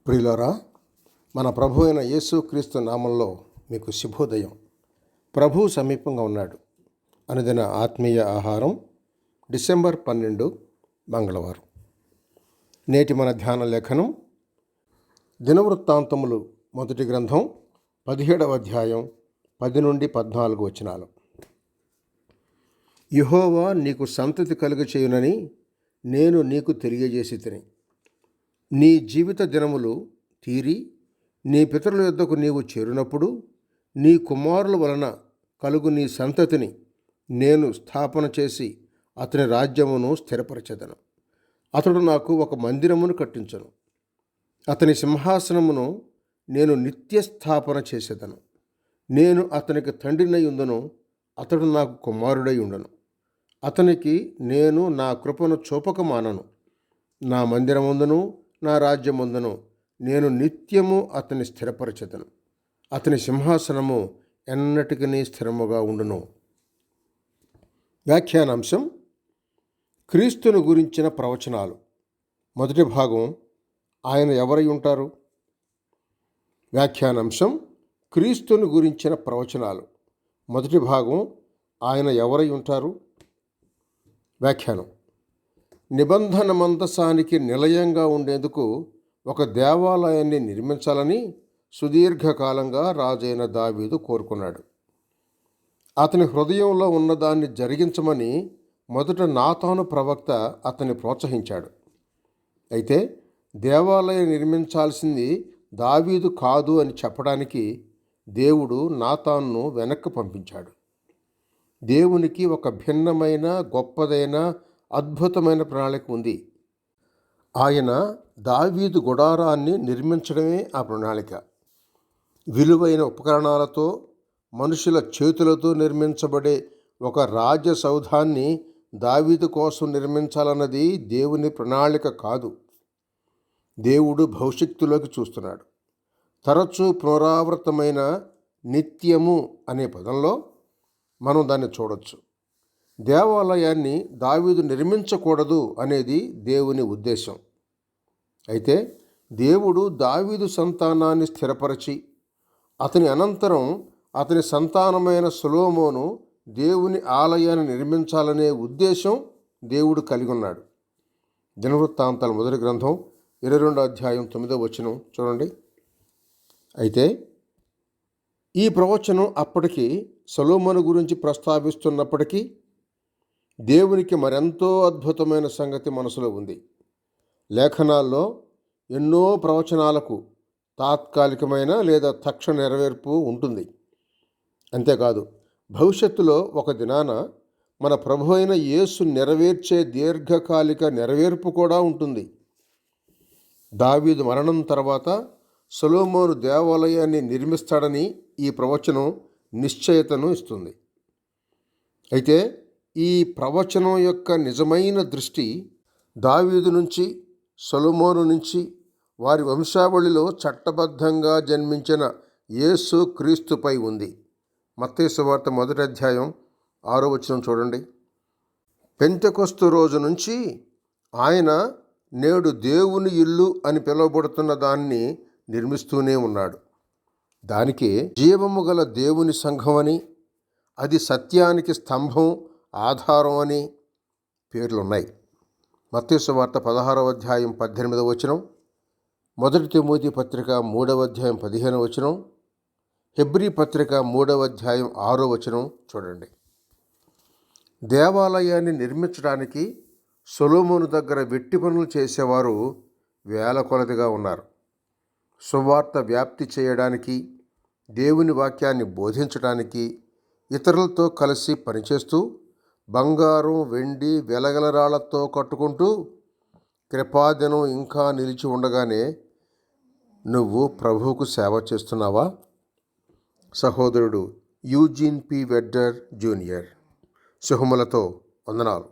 ప్రియులారా, మన ప్రభు అయిన యేసుక్రీస్తు నామంలో మీకు శుభోదయం. ప్రభు సమీపంగా ఉన్నాడు. అనుదిన ఆత్మీయ ఆహారం డిసెంబర్ 12 మంగళవారం. నేటి మన ధ్యాన లేఖనం దినవృత్తాంతములు మొదటి గ్రంథం 17వ అధ్యాయం 10 నుండి 14 వచనాలు. యెహోవా నీకు సంతతి కలుగచేయునని నేను నీకు తెలియజేసి తిని, నీ జీవిత దినములు తీరి నీ పితరుల యొద్దకు నీవు చేరినప్పుడు నీ కుమారుల వలన కలుగు నీ సంతతిని నేను స్థాపన చేసి అతని రాజ్యమును స్థిరపరచెదను. అతడు నాకు ఒక మందిరమును కట్టించను. అతని సింహాసనమును నేను నిత్య స్థాపన చేసేదను. నేను అతనికి తండ్రినై ఉండును, అతడు నాకు కుమారుడై ఉండను. అతనికి నేను నా కృపను చూపక మానను. నా మందిరమందును నా రాజ్యమందును నేను నిత్యము అతని స్థిరపరచెదను. అతని సింహాసనము ఎన్నటికీ స్థిరముగా ఉండును. వ్యాఖ్యానాంశం: క్రీస్తును గురించిన ప్రవచనాలు. మొదటి భాగం: ఆయన ఎవరై ఉంటారు? వ్యాఖ్యానాంశం: క్రీస్తును గురించిన ప్రవచనాలు. మొదటి భాగం: ఆయన ఎవరై ఉంటారు? వ్యాఖ్యానం: నిబంధన మందసానికి నిలయంగా ఉండేందుకు ఒక దేవాలయాన్ని నిర్మించాలని సుదీర్ఘకాలంగా రాజైన దావీదు కోరుకున్నాడు. అతని హృదయంలో ఉన్నదాన్ని జరిగించమని మొదట నాతాను ప్రవక్త అతన్ని ప్రోత్సహించాడు. అయితే దేవాలయం నిర్మించాల్సింది దావీదు కాదు అని చెప్పడానికి దేవుడు నాతానును వెనక్కి పంపించాడు. దేవునికి ఒక భిన్నమైన, గొప్పదైన, అద్భుతమైన ప్రణాళిక ఉంది. ఆయన దావీదు గుడారాన్ని నిర్మించడమే ఆ ప్రణాళిక. విలువైన ఉపకరణాలతో, మనుషుల చేతులతో నిర్మించబడే ఒక రాజసౌధాన్ని దావీదు కోసం నిర్మించాలన్నది దేవుని ప్రణాళిక కాదు. దేవుడు భవిష్యత్తులోకి చూస్తున్నాడు. తరచూ పునరావృతమైన నిత్యము అనే పదంలో మనం దాన్ని చూడొచ్చు. దేవాలయాన్ని దావీదు నిర్మించకూడదు అనేది దేవుని ఉద్దేశం. అయితే దేవుడు దావీదు సంతానాన్ని స్థిరపరచి అతని అనంతరం అతని సంతానమైన సొలొమోను దేవుని ఆలయాన్ని నిర్మించాలనే ఉద్దేశం దేవుడు కలిగి ఉన్నాడు. దినవృత్తాంతాల మొదటి గ్రంథం 22వ అధ్యాయం 9వ వచనం చూడండి. అయితే ఈ ప్రవచనం అప్పటికి సొలొమోను గురించి ప్రస్తావిస్తున్నప్పటికీ దేవునికి మరెంతో అద్భుతమైన సంగతి మనసులో ఉంది. లేఖనాల్లో ఎన్నో ప్రవచనాలకు తాత్కాలికమైన లేదా తక్షణ నెరవేర్పు ఉంటుంది. అంతేకాదు, భవిష్యత్తులో ఒక దినాన మన ప్రభు అయిన యేసు నెరవేర్చే దీర్ఘకాలిక నెరవేర్పు కూడా ఉంటుంది. దావీదు మరణం తర్వాత సొలొమోను దేవాలయాన్ని నిర్మిస్తాడని ఈ ప్రవచనం నిశ్చయతను ఇస్తుంది. అయితే ఈ ప్రవచనం యొక్క నిజమైన దృష్టి దావీదు నుంచి, సొలొమోను నుంచి, వారి వంశావళిలో చట్టబద్ధంగా జన్మించిన యేసు క్రీస్తుపై ఉంది. మత్తయి సువార్త 1వ అధ్యాయం 6వ వచనం చూడండి. పెంతెకొస్తు రోజు నుంచి ఆయన నేడు దేవుని ఇల్లు అని పిలువబడుతున్న దాన్ని నిర్మిస్తూనే ఉన్నాడు. దానికి జీవము గల దేవుని సంఘం అని, అది సత్యానికి స్తంభం, ఆధారం అని పేర్లున్నాయి. మత్తయి సువార్త 16వ అధ్యాయం 18వ వచనం, 1 తిమోతి పత్రిక 3వ అధ్యాయం 15వ వచనం, హెబ్రీ పత్రిక 3వ అధ్యాయం 6వ వచనం చూడండి. దేవాలయాన్ని నిర్మించడానికి సొలొమోను దగ్గర వెట్టి పనులు చేసేవారు వేల కొలదిగా ఉన్నారు. సువార్త వ్యాప్తి చేయడానికి, దేవుని వాక్యాన్ని బోధించడానికి ఇతరులతో కలిసి పనిచేస్తూ బంగారం, వెండి, వెలగల రాళ్లతో కట్టుకుంటూ కృపాదినం ఇంకా నిలిచి ఉండగానే నువ్వు ప్రభువుకు సేవ చేస్తున్నావా? సహోదరుడు యూజిన్ పి. Wedder junior. శుభములతో వందనాలు.